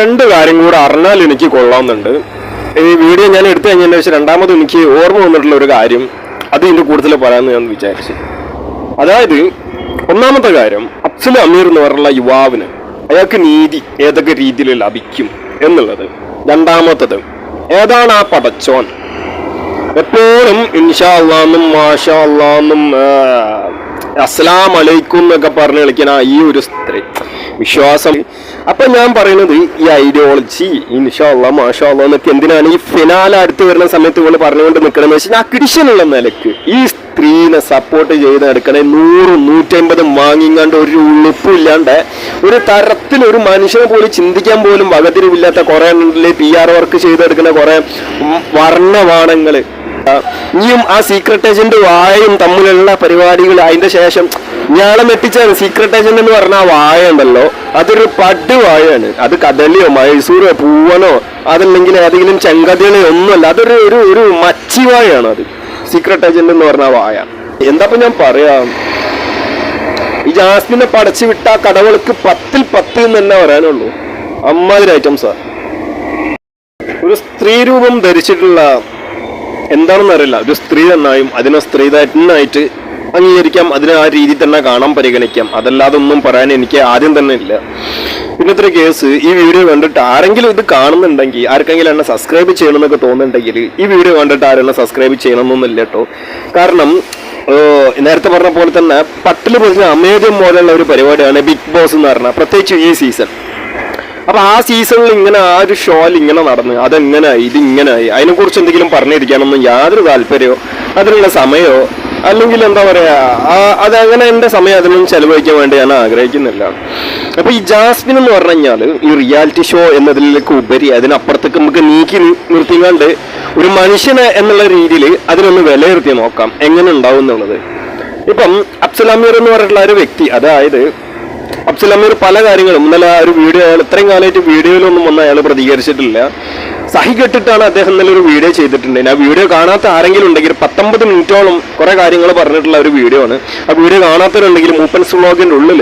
രണ്ട് കാര്യം കൂടെ അറിഞ്ഞാൽ എനിക്ക് കൊള്ളാവുന്നുണ്ട്. ഈ വീഡിയോ ഞാൻ എടുത്തു കഴിഞ്ഞതിന് ശേഷം രണ്ടാമത് എനിക്ക് ഓർമ്മ വന്നിട്ടുള്ള ഒരു കാര്യം അത് ഇതിന്റെ കൂടുതൽ പറയാമെന്ന് ഞാൻ വിചാരിച്ചു. അതായത് ഒന്നാമത്തെ കാര്യം, അഫ്സൽ അമീർ എന്ന് പറഞ്ഞുള്ള യുവാവിന് അയാൾക്ക് നീതി ഏതൊക്കെ രീതിയിൽ ലഭിക്കും എന്നുള്ളത്. രണ്ടാമത്തത്, ഏതാണ് ആ പടച്ചോൻ? എപ്പോഴും ഇൻഷാ അല്ലാന്നും മാഷാ അല്ലാന്നും അസ്സലാം അലൈക്കും എന്നൊക്കെ പറഞ്ഞ് കളിക്കുന്ന ഈ ഒരു സ്ത്രീ വിശ്വാസം. അപ്പൊ ഞാൻ പറയുന്നത് ഈ ഐഡിയോളജി ഇൻഷാ അല്ലാ മാഷാ അല്ലാ എന്നൊക്കെ എന്തിനാണ് ഈ ഫിനാല അടുത്ത് വരുന്ന സമയത്ത് ഇവള് പറഞ്ഞുകൊണ്ട് നിൽക്കണമെന്ന് വെച്ചാൽ ആ ക്രിസ്ത്യനുള്ള നിലക്ക് ഈ സ്ത്രീനെ സപ്പോർട്ട് ചെയ്ത് എടുക്കണേ 100-150 വാങ്ങിങ്ങാണ്ട് ഒരു ഉളുപ്പില്ലാണ്ട് ഒരു തരത്തിൽ ഒരു മനുഷ്യനെ പോലും ചിന്തിക്കാൻ പോലും വകതിരിവില്ലാത്ത കുറെ PR വർക്ക് ചെയ്തെടുക്കുന്ന കുറെ വർണ്ണവാണങ്ങള്. ഇനിയും ആ സീക്രട്ട് ഏജന്റ് വായയും തമ്മിലുള്ള പരിപാടികൾ. അതിന്റെ ശേഷം ഞാളെ മെട്ടിച്ചാണ് സീക്രട്ട് ഏജന്റ് എന്ന് പറഞ്ഞ ആ വായ ഉണ്ടല്ലോ, അതൊരു പടുവായാണ്. അത് കദളിയോ മൈസൂരോ പൂവനോ അതല്ലെങ്കിൽ ഏതെങ്കിലും ചെങ്കതിളോ ഒന്നുമല്ല, അതൊരു ഒരു ഒരു മച്ചിവായാണ് അത് സീക്രട്ട് ഏജന്റ് എന്ന് പറഞ്ഞ വായ. എന്താ ഞാൻ പറയാ, ഈ ജാസ്മിനെ പടച്ചു വിട്ട കടകൾക്ക് 10ൽ 10 എന്ന് തന്നെ പറയാനുള്ളൂ. അമ്മാതിരി ഐറ്റംസാ. ഒരു സ്ത്രീ രൂപം ധരിച്ചിട്ടുള്ള എന്താണെന്ന് അറിയില്ല, ഒരു സ്ത്രീ എന്നായും അതിനെ സ്ത്രീതായിട്ട് അംഗീകരിക്കാം, അതിനെ ആ രീതിയിൽ തന്നെ കാണാൻ പരിഗണിക്കാം. അതല്ലാതെ ഒന്നും പറയാൻ എനിക്ക് ആദ്യം തന്നെ ഇല്ല. പിന്നത്തെ കേസ്, ഈ വീഡിയോ കണ്ടിട്ട് ആരെങ്കിലും ഇത് കാണുന്നുണ്ടെങ്കിൽ, ആർക്കെങ്കിലും എന്നെ സബ്സ്ക്രൈബ് ചെയ്യണമെന്നൊക്കെ തോന്നുന്നുണ്ടെങ്കിൽ ഈ വീഡിയോ കണ്ടിട്ട് ആരെന്നെ സബ്സ്ക്രൈബ് ചെയ്യണമെന്നൊന്നുമില്ല കേട്ടോ. കാരണം നേരത്തെ പറഞ്ഞ പോലെ തന്നെ പട്ടിൽ പൊതിഞ്ഞ അമേദ്യം പോലെയുള്ള ഒരു പരിപാടിയാണ് ബിഗ് ബോസ് എന്ന് പറഞ്ഞാൽ, പ്രത്യേകിച്ച് ഈ സീസൺ. അപ്പൊ ആ സീസണിൽ ഇങ്ങനെ ആ ഒരു ഷോയിൽ ഇങ്ങനെ നടന്ന് അതെങ്ങനായി ഇതിങ്ങനായി അതിനെക്കുറിച്ച് എന്തെങ്കിലും പറഞ്ഞിരിക്കാനൊന്നും യാതൊരു താല്പര്യമോ അതിനുള്ള സമയമോ അല്ലെങ്കിൽ എന്താ പറയാ അതങ്ങനെ എൻ്റെ സമയം അതിനൊന്നും ചെലവഴിക്കാൻ വേണ്ടി ഞാൻ ആഗ്രഹിക്കുന്നില്ല. അപ്പൊ ഈ ജാസ്മിൻ എന്ന് പറഞ്ഞു കഴിഞ്ഞാൽ ഈ റിയാലിറ്റി ഷോ എന്നതിലേക്ക് ഉപരി അതിനപ്പുറത്തേക്ക് നമുക്ക് നീക്കി നിർത്തിക്കാണ്ട് ഒരു മനുഷ്യനെ എന്നുള്ള രീതിയിൽ അതിനൊന്ന് വിലയിരുത്തി നോക്കാം എങ്ങനെ ഉണ്ടാവും എന്നുള്ളത്. ഇപ്പം അഫ്സൽ അമീർ എന്ന് പറഞ്ഞിട്ടുള്ള ഒരു വ്യക്തി, അതായത് അഫ്സൽ അമീർ പല കാര്യങ്ങളും ഇന്നലെ ഒരു വീഡിയോ, അയാൾ ഇത്രയും കാലമായിട്ട് വീഡിയോയിലൊന്നും വന്ന് അയാൾ പ്രതികരിച്ചിട്ടില്ല. സഹി കെട്ടിട്ടാണ് അദ്ദേഹം ഇന്നലെ ഒരു വീഡിയോ ചെയ്തിട്ടുണ്ട്. ആ വീഡിയോ കാണാത്ത ആരെങ്കിലും ഉണ്ടെങ്കിൽ 19 മിനിറ്റോളം കുറെ കാര്യങ്ങൾ പറഞ്ഞിട്ടുള്ള ഒരു വീഡിയോ ആണ്. ആ വീഡിയോ കാണാത്തവരുണ്ടെങ്കിൽ മൂപ്പൻസ് വ്ളോഗിന്റെ ഉള്ളിൽ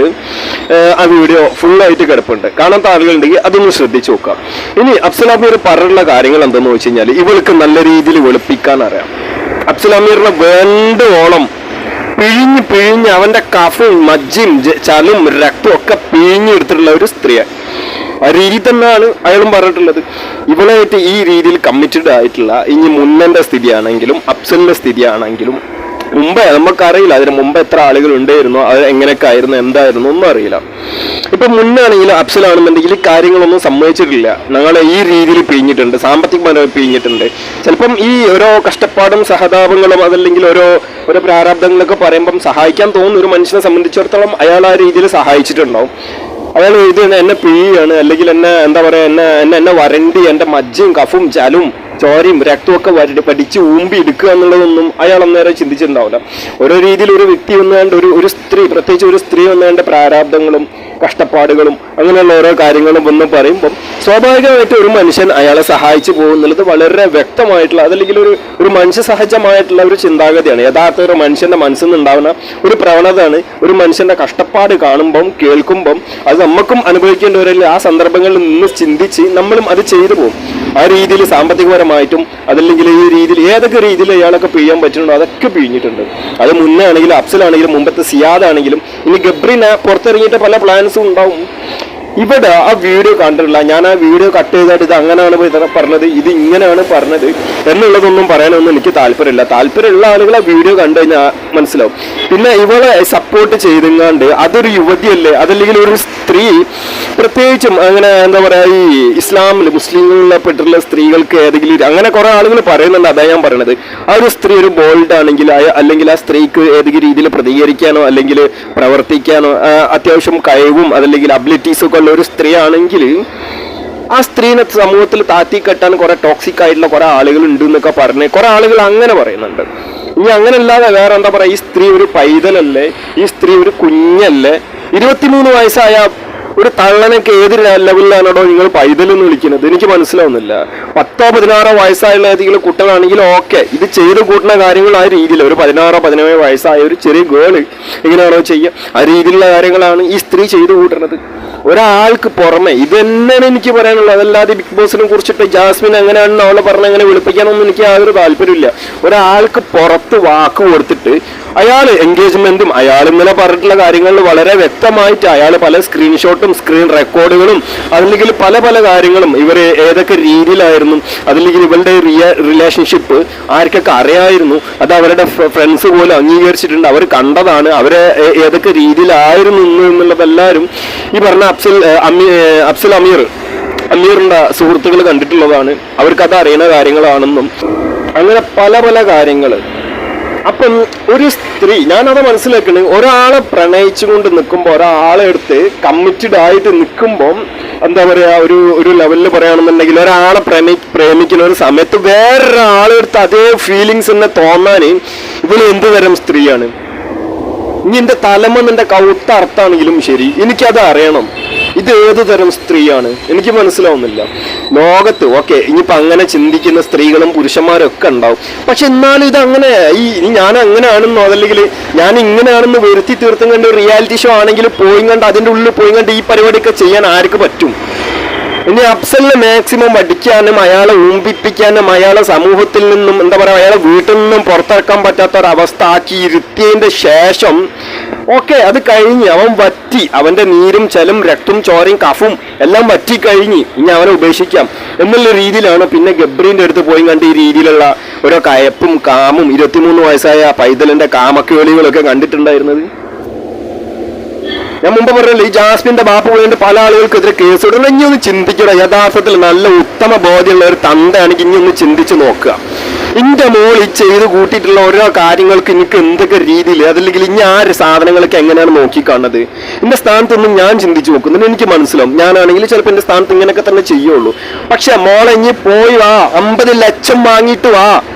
ആ വീഡിയോ ഫുള്ളായിട്ട് കിടപ്പുണ്ട്. കാണാത്ത ആളുകളുണ്ടെങ്കിൽ അതൊന്ന് ശ്രദ്ധിച്ചു നോക്കാം. ഇനി അഫ്സൽ അമീർ പറഞ്ഞിട്ടുള്ള കാര്യങ്ങൾ എന്തെന്ന് വെച്ച് കഴിഞ്ഞാൽ, ഇവൾക്ക് നല്ല രീതിയിൽ വെളുപ്പിക്കാൻ അറിയാം. അഫ്സൽ അമീറിനെ വേണ്ടോളം പിഴിഞ്ഞ് അവന്റെ കഫും മജ്ജയും ചലും രക്തവും ഒക്കെ പിഴിഞ്ഞെടുത്തിട്ടുള്ള ഒരു സ്ത്രീയാണ്. ആ രീതി തന്നെയാണ് അയാളും പറഞ്ഞിട്ടുള്ളത്. ഇവളായിട്ട് ഈ രീതിയിൽ കമ്മിറ്റഡ് ആയിട്ടുള്ള ഇനി മുന്നന്റെ സ്ഥിതിയാണെങ്കിലും അഫ്സലിന്റെ സ്ഥിതിയാണെങ്കിലും മുമ്പേ നമുക്കറിയില്ല, അതിന് മുമ്പ് എത്ര ആളുകൾ ഉണ്ടായിരുന്നോ, അത് എങ്ങനെയൊക്കെ ആയിരുന്നു എന്തായിരുന്നു ഒന്നും അറിയില്ല. ഇപ്പൊ മുന്നാണെങ്കിലും അഫ്സലാണെന്നുണ്ടെങ്കിൽ കാര്യങ്ങളൊന്നും സമ്മതിച്ചിട്ടില്ല. ഞങ്ങളെ ഈ രീതിയിൽ പിഴിഞ്ഞിട്ടുണ്ട്, സാമ്പത്തികമായി പിഴിഞ്ഞിട്ടുണ്ട്. ചിലപ്പം ഈ ഓരോ കഷ്ടപ്പാടും സഹതാപങ്ങളും അതല്ലെങ്കിൽ ഓരോ പ്രാരാബ്ദങ്ങളൊക്കെ പറയുമ്പം സഹായിക്കാൻ തോന്നുന്ന ഒരു മനുഷ്യനെ സംബന്ധിച്ചിടത്തോളം അയാൾ ആ രീതിയിൽ സഹായിച്ചിട്ടുണ്ടാവും. അയാൾ ഇത് എന്നെ പിഴിയാണ് അല്ലെങ്കിൽ എന്നെ എന്താ പറയാ എന്നെ വരണ്ടി എന്റെ മജ്ജയും കഫും ചലും ചോരയും രക്തവും ഒക്കെ പഠിച്ച് ഊമ്പി എടുക്കുക എന്നുള്ളതൊന്നും അയാൾ അന്നേരം ചിന്തിച്ചിട്ടുണ്ടാവില്ല. ഓരോ രീതിയിൽ ഒരു വ്യക്തി വന്നുകൊണ്ട് ഒരു സ്ത്രീ, പ്രത്യേകിച്ച് ഒരു സ്ത്രീ വന്നതിന്റെ പ്രാരാബ്ദങ്ങളും കഷ്ടപ്പാടുകളും അങ്ങനെയുള്ള ഓരോ കാര്യങ്ങളും വന്ന് പറയുമ്പം സ്വാഭാവികമായിട്ട് ഒരു മനുഷ്യൻ അയാളെ സഹായിച്ചു പോകുന്നുള്ളത് വളരെ വ്യക്തമായിട്ടുള്ള അതല്ലെങ്കിൽ ഒരു മനുഷ്യ സഹജമായിട്ടുള്ള ഒരു ചിന്താഗതിയാണ്. യഥാർത്ഥ ഒരു മനുഷ്യന്റെ മനസ്സിൽ നിന്നുണ്ടാവുന്ന ഒരു പ്രവണതയാണ്. ഒരു മനുഷ്യന്റെ കഷ്ടപ്പാട് കാണുമ്പം കേൾക്കുമ്പം അത് നമുക്കും അനുഭവിക്കേണ്ടവരല്ല ആ സന്ദർഭങ്ങളിൽ നിന്ന് ചിന്തിച്ച് നമ്മളും അത് ചെയ്തു പോകും. ആ രീതിയിൽ സാമ്പത്തികപരമായിട്ടും അതല്ലെങ്കിൽ ഈ രീതിയിൽ ഏതൊക്കെ രീതിയിൽ അയാളൊക്കെ പിഴിയാൻ പറ്റുന്നുണ്ടോ അതൊക്കെ പിഴിഞ്ഞിട്ടുണ്ട്. അത് മുന്നേ ആണെങ്കിലും അഫ്സലാണെങ്കിലും മുമ്പത്തെ സിയാദാണെങ്കിലും ഇനി ഗബ്രീനെ പുറത്തിറങ്ങിയിട്ട് പല പ്ലാൻസും ഉണ്ടാവും. ഇവിടെ ആ വീഡിയോ കണ്ടിട്ടില്ല. ഞാൻ ആ വീഡിയോ കട്ട് ചെയ്തിട്ട് ഇത് അങ്ങനെയാണ് പറഞ്ഞത്, ഇത് ഇങ്ങനെയാണ് പറഞ്ഞത് എന്നുള്ളതൊന്നും പറയാനൊന്നും എനിക്ക് താല്പര്യമില്ല. താല്പര്യമുള്ള ആളുകൾ ആ വീഡിയോ കണ്ടു കഴിഞ്ഞാൽ മനസ്സിലാവും. പിന്നെ ഇവളെ സപ്പോർട്ട് ചെയ്തെങ്ങാണ്ട് അതൊരു യുവതിയല്ലേ, അതല്ലെങ്കിൽ ഒരു സ്ത്രീ, പ്രത്യേകിച്ചും അങ്ങനെ എന്താ പറയാ ഈ ഇസ്ലാമിൽ മുസ്ലിങ്ങളിലെ പെട്ടിട്ടുള്ള സ്ത്രീകൾക്ക് ഏതെങ്കിലും അങ്ങനെ കുറെ ആളുകൾ പറയുന്നുണ്ട്. അതാ ഞാൻ പറയണത്, ആ ഒരു സ്ത്രീ ഒരു ബോൾഡ് ആണെങ്കിൽ അല്ലെങ്കിൽ ആ സ്ത്രീക്ക് ഏതെങ്കിലും രീതിയിൽ പ്രതികരിക്കാനോ അല്ലെങ്കിൽ പ്രവർത്തിക്കാനോ അത്യാവശ്യം കഴിവും അതല്ലെങ്കിൽ അബിലിറ്റീസും ഒക്കെ ഉള്ള ഒരു സ്ത്രീ ആണെങ്കിൽ ആ സ്ത്രീനെ സമൂഹത്തിൽ താത്തി കെട്ടാൻ കുറെ ടോക്സിക് ആയിട്ടുള്ള കുറെ ആളുകൾ ഉണ്ട് എന്നൊക്കെ പറഞ്ഞ് കുറെ ആളുകൾ അങ്ങനെ പറയുന്നുണ്ട്. ഇനി അങ്ങനെ അല്ലാതെ വേറെ എന്താ പറയാ, ഈ സ്ത്രീ ഒരു പൈതലല്ലേ, ഈ സ്ത്രീ ഒരു കുഞ്ഞല്ലേ, 23 വയസ്സായ ഒരു തള്ളനൊക്കെ ഏത് ലെവലിലാണോ നിങ്ങൾ പൈതലെന്ന് വിളിക്കുന്നത് എനിക്ക് മനസ്സിലാവുന്നില്ല. 10-16 വയസ്സായുള്ള ഏതെങ്കിലും കുട്ടികളാണെങ്കിൽ ഓക്കെ, ഇത് ചെയ്ത് കൂട്ടുന്ന കാര്യങ്ങൾ ആ രീതിയിൽ ഒരു 16-17 വയസ്സായ ഒരു ചെറിയ ഗേള് എങ്ങനെയാണോ ചെയ്യുക ആ രീതിയിലുള്ള കാര്യങ്ങളാണ് ഈ സ്ത്രീ ചെയ്തു കൂട്ടുന്നത്. ഒരാൾക്ക് പുറമെ ഇത് തന്നെയാണ് എനിക്ക് പറയാനുള്ളത്. അതല്ലാതെ ബിഗ് ബോസിനെ കുറിച്ചിട്ട് ജാസ്മിൻ എങ്ങനെയാണെന്ന് അവളെ പറഞ്ഞ് അങ്ങനെ വിളിപ്പിക്കാനൊന്നും എനിക്ക് യാതൊരു താല്പര്യമില്ല. ഒരാൾക്ക് പുറത്ത് വാക്ക് കൊടുത്തിട്ട് അയാൾ എൻഗേജ്മെന്റും അയാൾ ഇന്നലെ പറഞ്ഞിട്ടുള്ള കാര്യങ്ങളിൽ വളരെ വ്യക്തമായിട്ട് അയാൾ പല സ്ക്രീൻഷോട്ടും സ്ക്രീൻ റെക്കോർഡുകളും അതല്ലെങ്കിൽ പല പല കാര്യങ്ങളും ഇവർ ഏതൊക്കെ രീതിയിലായിരുന്നു, അതല്ലെങ്കിൽ ഇവരുടെ റിലേഷൻഷിപ്പ് ആർക്കൊക്കെ അറിയായിരുന്നു, അത് അവരുടെ ഫ്രണ്ട്സ് പോലും അംഗീകരിച്ചിട്ടുണ്ട്, അവർ കണ്ടതാണ്, അവരെ ഏതൊക്കെ രീതിയിലായിരുന്നു എന്നുള്ളതെല്ലാവരും ഈ പറഞ്ഞ അഫ്സൽ അമീറിന്റെ സുഹൃത്തുക്കൾ കണ്ടിട്ടുള്ളതാണ്. അവർക്കത് അറിയുന്ന കാര്യങ്ങളാണെന്നും അങ്ങനെ പല പല കാര്യങ്ങൾ. അപ്പം ഒരു സ്ത്രീ, ഞാനത് മനസ്സിലാക്കുന്നത്, ഒരാളെ പ്രണയിച്ചുകൊണ്ട് നിൽക്കുമ്പോൾ, ഒരാളെ എടുത്ത് കമ്മിറ്റഡ് ആയിട്ട് നിൽക്കുമ്പോൾ എന്താ പറയുക, ഒരു ലെവലിൽ പറയുകയാണെന്നുണ്ടെങ്കിൽ ഒരാളെ പ്രേമിക്കുന്ന ഒരു സമയത്ത് വേറൊരാളെടുത്ത് അതേ ഫീലിങ്സ് തന്നെ തോന്നാൻ ഇവള് എന്ത് തരം സ്ത്രീയാണ്? ഇനി എന്റെ തലമ നിന്റെ കൗത്ത അർത്ഥാണെങ്കിലും ശരി, എനിക്കത് അറിയണം. ഇത് ഏത് തരം സ്ത്രീയാണ് എനിക്ക് മനസ്സിലാവുന്നില്ല. ലോകത്ത് ഓക്കെ ഇനിയിപ്പോ അങ്ങനെ ചിന്തിക്കുന്ന സ്ത്രീകളും പുരുഷന്മാരും ഒക്കെ ഉണ്ടാവും. പക്ഷെ എന്നാലും ഇത് അങ്ങനെ ഞാൻ അങ്ങനെയാണെന്നോ അതല്ലെങ്കിൽ ഞാൻ ഇങ്ങനെയാണെന്ന് വരുത്തി തീർത്തും കണ്ട് റിയാലിറ്റി ഷോ ആണെങ്കിൽ പോയി കണ്ട് അതിൻ്റെ ഉള്ളിൽ പോയി കണ്ട് ഈ പരിപാടിയൊക്കെ ചെയ്യാൻ ആർക്ക് പറ്റും? ഇനി അഫ്സലിനെ മാക്സിമം പഠിക്കാനും അയാളെ ഊമ്പിപ്പിക്കാനും അയാളെ സമൂഹത്തിൽ നിന്നും എന്താ പറയുക അയാളെ വീട്ടിൽ നിന്നും പുറത്തിറക്കാൻ പറ്റാത്ത ഒരവസ്ഥ ആക്കി ഇരുത്തിയതിന്റെ ശേഷം ഓക്കെ അത് കഴിഞ്ഞ് അവൻ വറ്റി, അവന്റെ നീരും ചലും രക്തവും ചോരയും കഫും എല്ലാം വറ്റി കഴിഞ്ഞ് ഇനി അവനെ ഉപേക്ഷിക്കാം എന്നുള്ള രീതിയിലാണ് പിന്നെ ഗബ്രീന്റെ അടുത്ത് പോയി കണ്ട് ഈ രീതിയിലുള്ള ഓരോ കയപ്പും കാമും 23 വയസ്സായ പൈതലിന്റെ കാമക്കേളികളൊക്കെ കണ്ടിട്ടുണ്ടായിരുന്നത്. ഞാൻ മുമ്പ് പറഞ്ഞല്ലോ, ഈ ജാസ്മിന്റെ ബാപ്പ പോയിട്ട് പല ആളുകൾക്കെതിരെ കേസ് ഇടണം. ഇനി ഒന്ന് ചിന്തിക്കണം, യഥാർത്ഥത്തിൽ നല്ല ഉത്തമ ബോധ്യമുള്ള ഒരു തന്തയാണെങ്കിൽ ഇനി ഒന്ന് ചിന്തിച്ച് നോക്കുക. ഇന്റെ മോൾ ഈ ചെയ്ത് കൂട്ടിയിട്ടുള്ള ഓരോ കാര്യങ്ങൾക്ക് എനിക്ക് എന്തൊക്കെ രീതിയിൽ അതല്ലെങ്കിൽ ഇനി ആ സാധനങ്ങളൊക്കെ എങ്ങനെയാണ് നോക്കിക്കാണുന്നത്? എന്റെ സ്ഥാനത്തൊന്നും ഞാൻ ചിന്തിച്ചു നോക്കുന്നുണ്ട്, എനിക്ക് മനസ്സിലാവും. ഞാനാണെങ്കിൽ ചിലപ്പോൾ എന്റെ സ്ഥാനത്ത് ഇങ്ങനെയൊക്കെ തന്നെ ചെയ്യുള്ളൂ. പക്ഷെ മോളെ ഇനി പോയി വാ, 50 ലക്ഷം വാങ്ങിയിട്ട് വാ,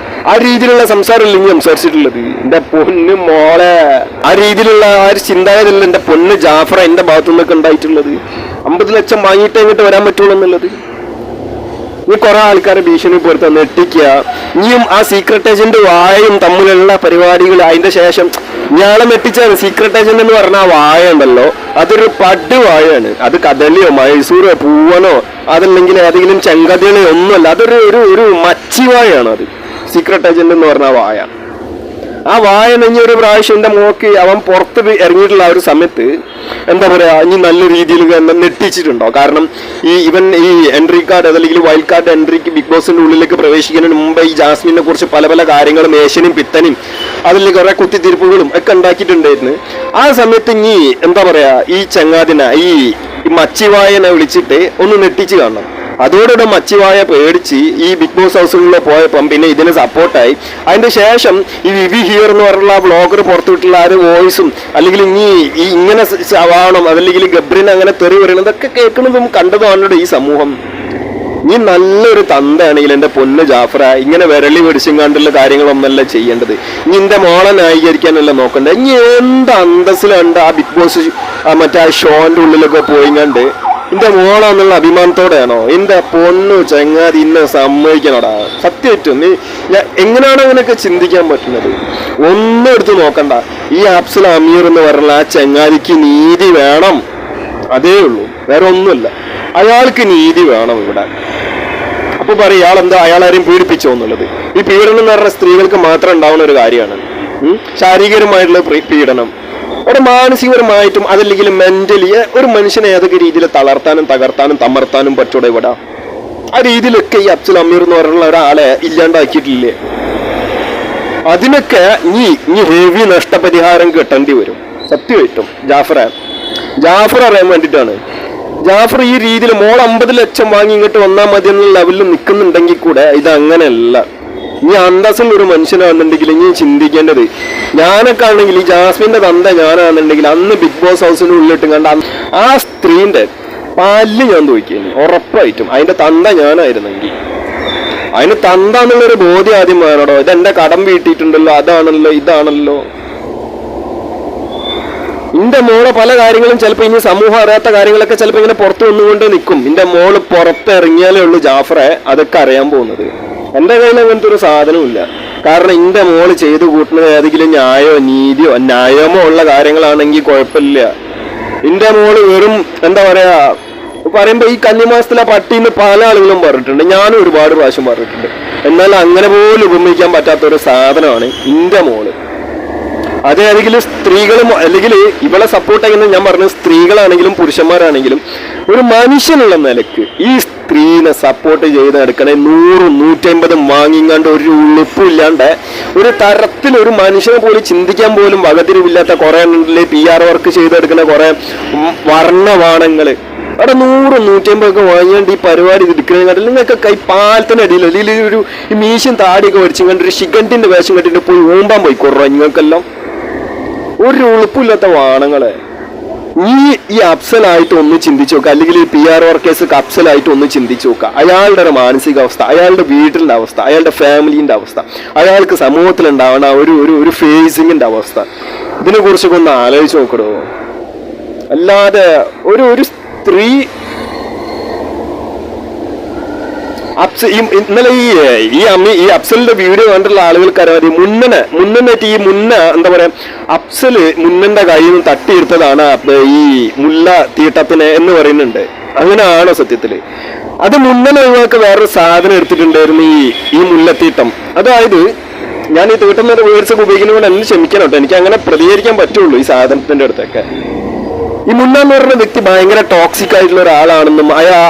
ആ രീതിയിലുള്ള സംസാരമല്ല ഇനി സംസാരിച്ചിട്ടുള്ളത്. എന്റെ പൊന്ന് മോളെ, ആ രീതിയിലുള്ള ആ ഒരു ചിന്താഗതിയല്ല എന്റെ പൊന്ന് ജാഫറ എന്റെ ഭാഗത്തു നിന്നൊക്കെ ഉണ്ടായിട്ടുള്ളത്. 50 ലക്ഷം വാങ്ങിയിട്ട് എങ്ങോട്ട് വരാൻ പറ്റുള്ളൂ എന്നുള്ളത്. ഈ കുറെ ആൾക്കാരെ ഭീഷണി പോലത്തെ നെട്ടിക്കുക. ഇനിയും ആ സീക്രട്ട് ഏജന്റ് വായയും തമ്മിലുള്ള പരിപാടികൾ. അതിന്റെ ശേഷം ഞാളെ നെട്ടിച്ചാണ് സീക്രട്ട് ഏജന്റ് എന്ന് പറഞ്ഞ ആ വായ ഉണ്ടല്ലോ, അതൊരു പഡ് വാഴയാണ്. അത് കദളിയോ മൈസൂരോ പൂവനോ അതല്ലെങ്കിൽ ഏതെങ്കിലും ചെങ്കതികളോ ഒന്നുമല്ല, അതൊരു ഒരു മച്ചിവായാണ്. അത് സീക്രട്ട് ഏജന്റ് എന്ന് പറഞ്ഞ വായ. ആ വായ നെഞ്ഞ ഒരു പ്രാവശ്യം എന്റെ മോക്ക് അവൻ പുറത്ത് ഇറങ്ങിയിട്ടുള്ള ആ ഒരു സമയത്ത് എന്താ പറയാ ഇനി നല്ല രീതിയിൽ നെട്ടിച്ചിട്ടുണ്ടോ? കാരണം ഇവൻ ഈ എൻട്രി കാർഡ് അതല്ലെങ്കിൽ വൈൽഡ് കാർഡ് എൻട്രിക്ക് ബിഗ് ബോസിന്റെ ഉള്ളിലേക്ക് പ്രവേശിക്കുന്നതിന് മുമ്പ് ഈ ജാസ്മിനെ കുറിച്ച് പല പല കാര്യങ്ങളും ഏഷ്യനും പിത്തനും അതിൽ കുറെ കുത്തിത്തിരിപ്പുകളും ഒക്കെ ഉണ്ടാക്കിയിട്ടുണ്ടായിരുന്നു. ആ സമയത്ത് ഇനി എന്താ പറയാ ഈ ചങ്ങാതിനെ ഈ മച്ചിവായനെ വിളിച്ചിട്ട് ഒന്ന് നെട്ടിച്ച് കാണണം. അതോടെ മച്ചിവായ പേടിച്ച് ഈ ബിഗ് ബോസ് ഹൗസിലുള്ള പോയപ്പം പിന്നെ ഇതിന് സപ്പോർട്ടായി. അതിന്റെ ശേഷം ഈ വിവി ഹിയർ എന്ന് പറഞ്ഞുള്ള ആ വ്ളോഗർ പുറത്തുവിട്ടുള്ള ആ ഒരു വോയിസും അല്ലെങ്കിൽ ഇങ്ങനെ ആവണം അതല്ലെങ്കിൽ ഗബ്രിന് അങ്ങനെ തെറി പറയണം ഇതൊക്കെ കേൾക്കുന്നതും കണ്ടതുമാണ് ഈ സമൂഹം. നീ നല്ലൊരു തന്തയാണെങ്കിൽ എന്റെ പൊന്ന് ജാഫറ ഇങ്ങനെ വിരളി പിടിച്ചും കാര്യങ്ങളൊന്നല്ല ചെയ്യേണ്ടത്. ഇനി എന്റെ മോളെ ന്യായീകരിക്കാനല്ല നോക്കണ്ടേ. ഇനി എന്ത് അന്തസ്സിലുണ്ട് ആ ബിഗ് ബോസ് മറ്റേ ആ ഷോന്റെ ഉള്ളിലൊക്കെ പോയി കണ്ട് എന്റെ മോളാന്നുള്ള അഭിമാനത്തോടെയാണോ? എന്റെ പൊണ്ണു ചങ്ങാതി ഇന്നെ സമ്മതിക്കണോടാ. സത്യമായിട്ടും നീ എങ്ങനെയാണ് അങ്ങനെയൊക്കെ ചിന്തിക്കാൻ പറ്റുന്നത്? ഒന്നും എടുത്ത് നോക്കണ്ട. ഈ അഫ്സൽ അമീർ എന്ന് പറഞ്ഞ ആ ചങ്ങാതിക്ക് നീതി വേണം, അതേ ഉള്ളൂ, വേറെ ഒന്നുമില്ല. അയാൾക്ക് നീതി വേണം ഇവിടെ. അപ്പൊ പറയും ഇയാളെന്താ അയാളാരെയും പീഡിപ്പിച്ചോ എന്നുള്ളത്. ഈ പീഡനം എന്ന് പറഞ്ഞ സ്ത്രീകൾക്ക് മാത്രം ഉണ്ടാവുന്ന ഒരു കാര്യമാണ്. ശാരീരികമായിട്ടുള്ള പീഡനം അവിടെ മാനസികപരമായിട്ടും അതല്ലെങ്കിൽ മെന്റലി ഒരു മനുഷ്യനെ ഏതൊക്കെ രീതിയിൽ തളർത്താനും തകർത്താനും തമർത്താനും പറ്റൂടെ ഇവിടെ? ആ രീതിയിലൊക്കെ ഈ അഫ്സൽ അമീർ എന്ന് പറഞ്ഞുള്ള ഒരാളെ ഇല്ലാണ്ടാക്കിയിട്ടില്ലേ? അതിനൊക്കെ ഇനി ഹെവി നഷ്ടപരിഹാരം കിട്ടേണ്ടി വരും സത്യമായിട്ടും. ജാഫർ അറിയാൻ വേണ്ടിയിട്ടാണ്. ജാഫർ ഈ രീതിയിൽ മോൾ 50 ലക്ഷം വാങ്ങി ഇങ്ങോട്ട് വന്നാൽ മതി എന്നുള്ള ലെവലിൽ നിൽക്കുന്നുണ്ടെങ്കിൽ കൂടെ ഇതങ്ങനെയല്ല. ഇനി അന്തസ്സുള്ള ഒരു മനുഷ്യനാണെന്നുണ്ടെങ്കിൽ ഇനി ചിന്തിക്കേണ്ടത്, ഞാനൊക്കെ ആണെങ്കിൽ ഈ ജാസ്മിന്റെ തന്ത ഞാനാണെന്നുണ്ടെങ്കിൽ അന്ന് ബിഗ് ബോസ് ഹൗസിന് ഉള്ളിട്ട് കണ്ട ആ സ്ത്രീന്റെ പല്ല് ഞാൻ തോന്നിക്കുന്നു ഉറപ്പായിട്ടും. അതിന്റെ തന്ത ഞാനായിരുന്നെങ്കിൽ അതിന് തന്ത എന്നുള്ളൊരു ബോധ്യം ആദ്യം വേണോടോ. ഇതെന്റെ കടം വീട്ടിയിട്ടുണ്ടല്ലോ, അതാണല്ലോ ഇതാണല്ലോ. എന്റെ മോള് പല കാര്യങ്ങളും ചിലപ്പോൾ ഇനി സമൂഹം അറിയാത്ത കാര്യങ്ങളൊക്കെ ചിലപ്പോൾ ഇങ്ങനെ പുറത്തു വന്നുകൊണ്ട് നിൽക്കും. എന്റെ മോള് പുറത്തിറങ്ങിയാലേ ഉള്ളൂ ജാഫറെ അതൊക്കെ അറിയാൻ പോകുന്നത്. എന്റെ കയ്യിൽ അങ്ങനത്തെ ഒരു സാധനമില്ല. കാരണം എന്റെ മോള് ചെയ്തു കൂട്ടുന്നത് ഏതെങ്കിലും ന്യായമോ നീതിയോ ന്യായമോ ഉള്ള കാര്യങ്ങളാണെങ്കിൽ കുഴപ്പമില്ല. എന്റെ മോള് വെറും എന്താ പറയാ പറയുമ്പോ ഈ കന്നിമാസത്തിലെ പട്ടിന്ന് പല ആളുകളും പറഞ്ഞിട്ടുണ്ട്, ഞാനും ഒരുപാട് പ്രാവശ്യം പറഞ്ഞിട്ടുണ്ട്. എന്നാൽ അങ്ങനെ പോലും ഉപമിക്കാൻ പറ്റാത്ത ഒരു സാധനമാണ് എന്റെ മോള്. അത് അല്ലെങ്കിൽ സ്ത്രീകളും അല്ലെങ്കിൽ ഇവളെ സപ്പോർട്ട് ചെയ്യുന്ന ഞാൻ പറഞ്ഞ സ്ത്രീകളാണെങ്കിലും പുരുഷന്മാരാണെങ്കിലും ഒരു മനുഷ്യനുള്ള നിലക്ക് ഈ സ്ത്രീനെ സപ്പോർട്ട് ചെയ്ത് നടക്കണേ 100-150 വാങ്ങിങ്ങാണ്ട് ഒരു ഉളുപ്പില്ലാണ്ട് ഒരു തരത്തിൽ ഒരു മനുഷ്യനെ പോലും ചിന്തിക്കാൻ പോലും വകതിരിവില്ലാത്ത കുറെ PR വർക്ക് ചെയ്തെടുക്കുന്ന കുറെ വർണ്ണവാണങ്ങള് അവിടെ 100-150 വാങ്ങിയാണ്ട് ഈ പരിപാടി എടുക്കണമെങ്കിൽ നിങ്ങൾക്ക് കൈ പാലത്തിനടിയിൽ അല്ലെങ്കിൽ ഒരു മീശയും താടിയൊക്കെ വരച്ചും കണ്ട് ഒരു ശിഖണ്ഡിന്റെ വേഷം കെട്ടിട്ട് പോയി ഊമ്പാൻ പോയി കുറോ നിങ്ങൾക്കെല്ലാം ഒരു ഉളുപ്പില്ലാത്ത വാണങ്ങളെ. ഈ അഫ്സലായിട്ട് ഒന്ന് ചിന്തിച്ചു നോക്കുക, അല്ലെങ്കിൽ ഈ PR വർക്കേഴ്സ് അഫ്സലായിട്ട് ഒന്ന് ചിന്തിച്ചു നോക്കുക. അയാളുടെ ഒരു മാനസികാവസ്ഥ, അയാളുടെ വീട്ടിലെ അവസ്ഥ, അയാളുടെ ഫാമിലിന്റെ അവസ്ഥ, അയാൾക്ക് സമൂഹത്തിൽ ഉണ്ടാവുന്ന ഒരു ഫേസിങ്ങിന്റെ അവസ്ഥ, ഇതിനെ കുറിച്ചൊക്കെ ഒന്ന് ആലോചിച്ച് നോക്കണോ. അല്ലാതെ ഒരു സ്ത്രീ ഇന്നലെ ഈ അഫ്സലിന്റെ വീഡിയോ കണ്ടുള്ള ആളുകൾക്ക് അറിയാം, മുന്നേറ്റ് എന്താ പറയാ അഫ്സല് മുന്നന്റെ കയ്യിൽ നിന്ന് തട്ടിയെടുത്തതാണ് ഈ മുല്ല തീട്ടത്തിന് എന്ന് പറയുന്നുണ്ട്. അങ്ങനെയാണോ സത്യത്തില്? അത് മുന്നനെ ഒഴിവാക്കി വേറൊരു സാധനം എടുത്തിട്ടുണ്ടായിരുന്നു, ഈ മുല്ലത്തീട്ടം. അതായത് ഞാൻ ഈ തീട്ടം എന്ന വേർഡ്സ് ഒക്കെ ഉപയോഗിക്കുന്നതുകൊണ്ട് എന്നെ ക്ഷമിക്കണം കേട്ടോ, എനിക്ക് അങ്ങനെ പ്രതികരിക്കാൻ പറ്റുള്ളൂ ഈ സാധനത്തിന്റെ അടുത്തൊക്കെ. ഈ മുന്ന എന്ന് പറഞ്ഞ വ്യക്തി ഭയങ്കര ടോക്സിക് ആയിട്ടുള്ള ഒരാളാണെന്നും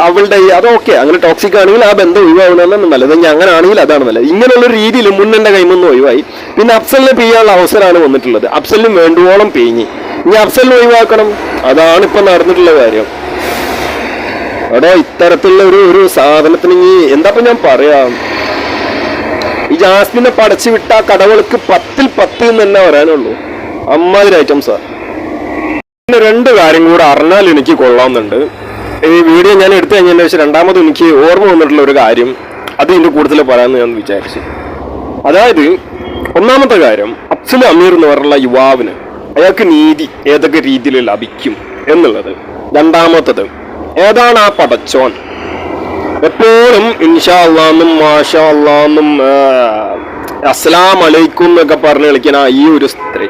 അവളുടെ അതൊക്കെ അങ്ങനെ ടോക്സിക് ആണെങ്കിൽ ആ ബന്ധം ഒഴിവാകണമെന്നും നല്ലത്, ഞാൻ അങ്ങനെ ആണെങ്കിൽ അതാണ് നല്ലത്. ഇങ്ങനെയുള്ള രീതിയിൽ മുന്നന്റെ കൈയിൽ നിന്ന് ഒഴിവായി. പിന്നെ അഫ്സലിനെ പെയ്യാനുള്ള അവസരമാണ് വന്നിട്ടുള്ളത്. അഫ്സലിനും വേണ്ടുവോളം പെയ്ഞ്ഞ് ഇനി അഫ്സലിനെ ഒഴിവാക്കണം, അതാണ് ഇപ്പൊ നടന്നിട്ടുള്ള കാര്യം. അവിടെ ഇത്തരത്തിലുള്ള ഒരു സാധനത്തിന് ഇനി എന്താ ഞാൻ പറയാം. ഈ ജാസ്മിനെ പടച്ചു വിട്ട കടകൾക്ക് 10-ൽ 10 എന്ന് തന്നെ പറയാനുള്ളൂ. അമ്മാതിരി ഐറ്റംസാ. പിന്നെ 2 കാര്യം കൂടെ അറിഞ്ഞാൽ എനിക്ക് കൊള്ളാവുന്നുണ്ട്. ഈ വീഡിയോ ഞാൻ എടുത്തു കഴിഞ്ഞതിന് ശേഷം രണ്ടാമത് എനിക്ക് ഓർമ്മ വന്നിട്ടുള്ള ഒരു കാര്യം, അത് ഇതിന്റെ കൂടുതൽ പറയാമെന്ന് ഞാൻ വിചാരിച്ചു. അതായത് ഒന്നാമത്തെ കാര്യം, അഫ്സൽ അമീർ എന്ന് പറഞ്ഞുള്ള യുവാവിന് അയാൾക്ക് നീതി ഏതൊക്കെ രീതിയിൽ ലഭിക്കും എന്നുള്ളത്. രണ്ടാമത്തത്, ഏതാണ് ആ പടച്ചോൻ? എപ്പോഴും ഇൻഷാ അല്ലാന്നും മാഷാ അല്ലാന്നും അസ്സലാം അലൈക്കും എന്നൊക്കെ പറഞ്ഞ് കളിക്കുന്ന ഈ ഒരു സ്ത്രീ,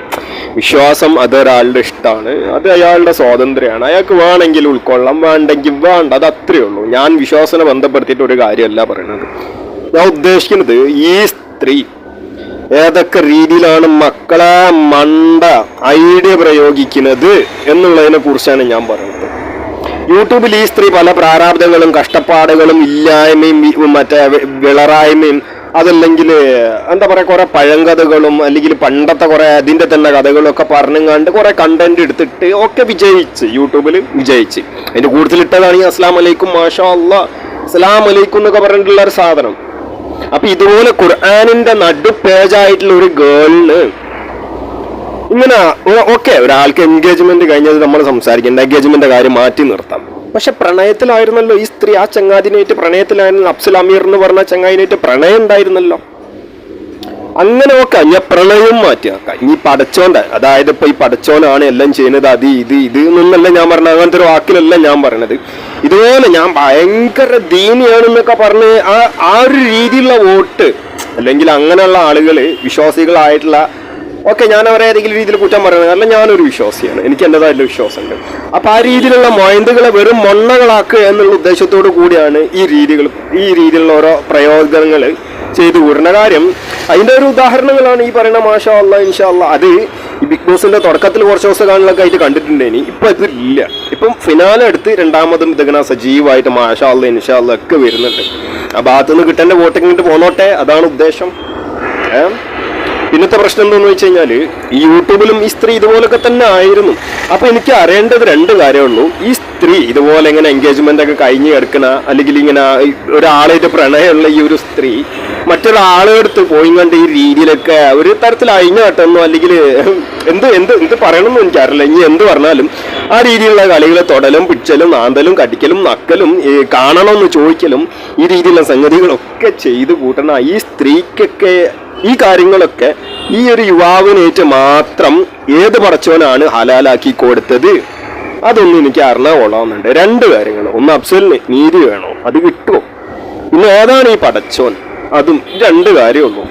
വിശ്വാസം അതൊരാളുടെ ഇഷ്ടമാണ്, അത് അയാളുടെ സ്വാതന്ത്ര്യമാണ്. അയാൾക്ക് വേണമെങ്കിൽ ഉൾക്കൊള്ളാം, വേണ്ടെങ്കിൽ വേണ്ട, അത് അത്രയേ ഉള്ളൂ. ഞാൻ വിശ്വാസനെ ബന്ധപ്പെടുത്തിയിട്ട് ഒരു കാര്യമല്ല പറയുന്നത്. ഞാൻ ഉദ്ദേശിക്കുന്നത് ഈ സ്ത്രീ ഏതൊക്കെ രീതിയിലാണ് മക്കളെ മണ്ട ഐഡിയ പ്രയോഗിക്കുന്നത് എന്നുള്ളതിനെ കുറിച്ചാണ് ഞാൻ പറയുന്നത്. യൂട്യൂബിൽ ഈ സ്ത്രീ പല പ്രാരാബ്ദങ്ങളും കഷ്ടപ്പാടുകളും ഇല്ലായ്മയും മറ്റേ വിളറായ്മയും അതല്ലെങ്കിൽ എന്താ പറയാ കുറെ പഴങ്കഥകളും അല്ലെങ്കിൽ പണ്ടത്തെ കുറെ അതിന്റെ തന്നെ കഥകളും ഒക്കെ പറഞ്ഞുകൊണ്ട് കുറെ കണ്ടന്റ് എടുത്തിട്ട് ഒക്കെ യൂട്യൂബിൽ വിജയിച്ച് അതിന്റെ കൂടുതലിട്ടതാണ് ഈ അസ്സലാം അലൈക്കും മാഷാ അല്ലാ അസ്സലാം അലൈക്കും എന്നൊക്കെ പറഞ്ഞിട്ടുള്ള ഒരു സാധനം. അപ്പൊ ഇതുപോലെ ഖുർആനിന്റെ നടു പേജായിട്ടുള്ള ഒരു ഗേളിന് ഇങ്ങനെ ഓക്കെ ഒരാൾക്ക് എൻഗേജ്മെന്റ് കഴിഞ്ഞത് നമ്മൾ സംസാരിക്കേണ്ട, എൻഗേജ്മെന്റ് കാര്യം മാറ്റി നിർത്താം. പക്ഷെ പ്രണയത്തിലായിരുന്നല്ലോ ഈ സ്ത്രീ, ആ ചങ്ങാതിനായിട്ട് പ്രണയത്തിലായിരുന്നു. അഫ്സൽ അമീർ എന്ന് പറഞ്ഞ ചങ്ങാതിനായിട്ട് പ്രണയം ഉണ്ടായിരുന്നല്ലോ. അങ്ങനെ നോക്കാം, ഞാൻ പ്രണയവും മാറ്റി നോക്കാം. ഇനി പടച്ചോന്റെ, അതായത് ഇപ്പൊ ഈ പടച്ചോനാണ് എല്ലാം ചെയ്യുന്നത്, ഇത് എന്നല്ല ഞാൻ പറഞ്ഞത്, അങ്ങനത്തെ ഒരു വാക്കിലല്ല ഞാൻ പറഞ്ഞത്. ഇതുപോലെ ഞാൻ ഭയങ്കര ദീനിയാണെന്നൊക്കെ പറഞ്ഞ് ആ ഒരു രീതിയിലുള്ള വോട്ട് അല്ലെങ്കിൽ അങ്ങനെയുള്ള ആളുകള് വിശ്വാസികളായിട്ടുള്ള ഓക്കെ, ഞാൻ അവരെ ഏതെങ്കിലും രീതിയിൽ കുറ്റം പറയുന്നത്, കാരണം ഞാനൊരു വിശ്വാസിയാണ്, എനിക്ക് എൻ്റെതായിട്ടുള്ള വിശ്വാസമുണ്ട്. അപ്പൊ ആ രീതിയിലുള്ള മൊയന്തുകളെ വെറും മൊണ്ണകളാക്കുക എന്നുള്ള ഉദ്ദേശത്തോടു കൂടിയാണ് ഈ രീതിയിലുള്ള ഓരോ പ്രയോഗങ്ങൾ ചെയ്തു കൂടുന്ന കാര്യം. അതിന്റെ ഒരു ഉദാഹരണങ്ങളാണ് ഈ പറയുന്ന മാഷാ അല്ലാ ഇൻഷാ അല്ലാ. അത് ഈ ബിഗ് ബോസിന്റെ തുടക്കത്തിൽ കുറച്ച് ദിവസങ്ങളിലൊക്കെ ആയിട്ട് കണ്ടിട്ടുണ്ടേനി, ഇപ്പൊ ഇതില്ല. ഇപ്പം ഫിനാലെ എടുത്ത് രണ്ടാമതും ഇതിങ്ങനെ സജീവമായിട്ട് മാഷാ അല്ലാ ഇൻഷാ അല്ലാ ഒക്കെ വരുന്നുണ്ട്. ആ ഭാഗത്തുനിന്ന് കിട്ടേണ്ട വോട്ടിങ്ങിട്ട് പോന്നോട്ടെ, അതാണ് ഉദ്ദേശം. പിന്നത്തെ പ്രശ്നം എന്താണെന്ന് വെച്ച് കഴിഞ്ഞാല് ഈ യൂട്യൂബിലും ഈ സ്ത്രീ ഇതുപോലൊക്കെ തന്നെ ആയിരുന്നു. അപ്പൊ എനിക്ക് അറിയേണ്ടത് 2 കാര്യമുള്ളൂ. ഈ സ്ത്രീ ഇതുപോലെ ഇങ്ങനെ എൻഗേജ്മെന്റ് ഒക്കെ കഴിഞ്ഞ് കിടക്കുന്ന അല്ലെങ്കിൽ ഇങ്ങനെ ഒരാളായിട്ട് പ്രണയമുള്ള ഈ ഒരു സ്ത്രീ മറ്റൊരാളെടുത്ത് പോയി കണ്ട് ഈ രീതിയിലൊക്കെ ഒരു തരത്തിൽ അഴിഞ്ഞ കേട്ടെന്നോ അല്ലെങ്കിൽ എന്ത് പറയണമെന്ന് എനിക്കറിയില്ല. ഇനി എന്ത് പറഞ്ഞാലും ആ രീതിയിലുള്ള കളികളെ തൊടലും പിടിച്ചലും നാന്തലും കടിക്കലും നക്കലും കാണണമെന്ന് ചോദിക്കലും ഈ രീതിയിലുള്ള സംഗതികളൊക്കെ ചെയ്തു കൂട്ടണ ഈ സ്ത്രീക്കൊക്കെ ഈ കാര്യങ്ങളൊക്കെ ഈ ഒരു യുവാവിനേറ്റ് മാത്രം ഏത് പടച്ചോനാണ് ഹലാലാക്കി കൊടുത്തത്, അതൊന്നും എനിക്ക് അറിഞ്ഞാൽ കൊള്ളാവുന്നുണ്ട്. 2 കാര്യങ്ങൾ. ഒന്ന്, അഫ്സലിന് നീതി വേണോ, അത് കിട്ടുമോ? പിന്നെ ഏതാണ് ഈ പടച്ചോൻ, അതും 2 കാര്യമുള്ളൂ.